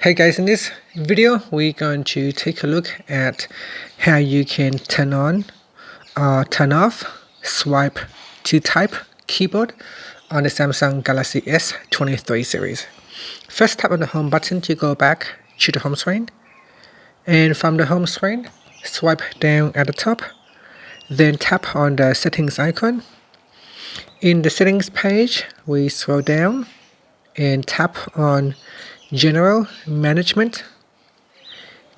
Hey guys, in this video we're going to take a look at how you can turn on or turn off swipe to type keyboard on the Samsung Galaxy S23 series. First, tap on the home button to go back to the home screen, and from the home screen swipe down at the top, then tap on the settings icon. In the settings page we scroll down and tap on General Management.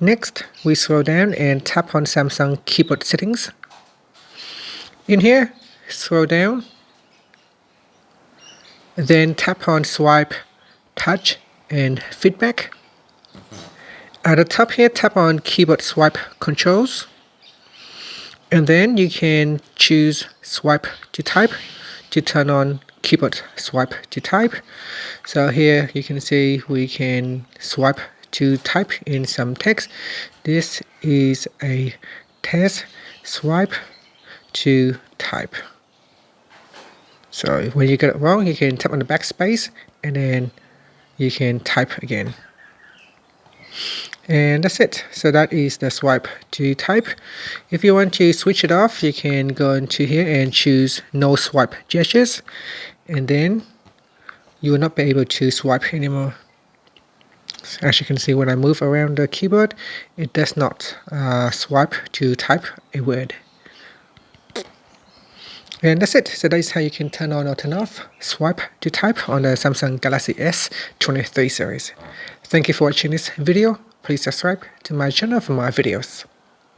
Next, we scroll down and tap on Samsung Keyboard Settings. In here, scroll down, then tap on Swipe, Touch, and Feedback. At the top here, tap on Keyboard Swipe Controls. And then you can choose Swipe to Type to turn on keyboard swipe to type. So here you can see we can swipe to type in some text. This is a test swipe to type. So when you get it wrong, you can tap on the backspace and then you can type again. And that's it. So that is the swipe to type. If you want to switch it off, you can go into here and choose no swipe gestures, and then you will not be able to swipe anymore. So as you can see, when I move around the keyboard, it does not swipe to type a word. And that's it. So that is how you can turn on or turn off swipe to type on the Samsung Galaxy S23 series. Thank you for watching this video. Please subscribe to my channel for more videos.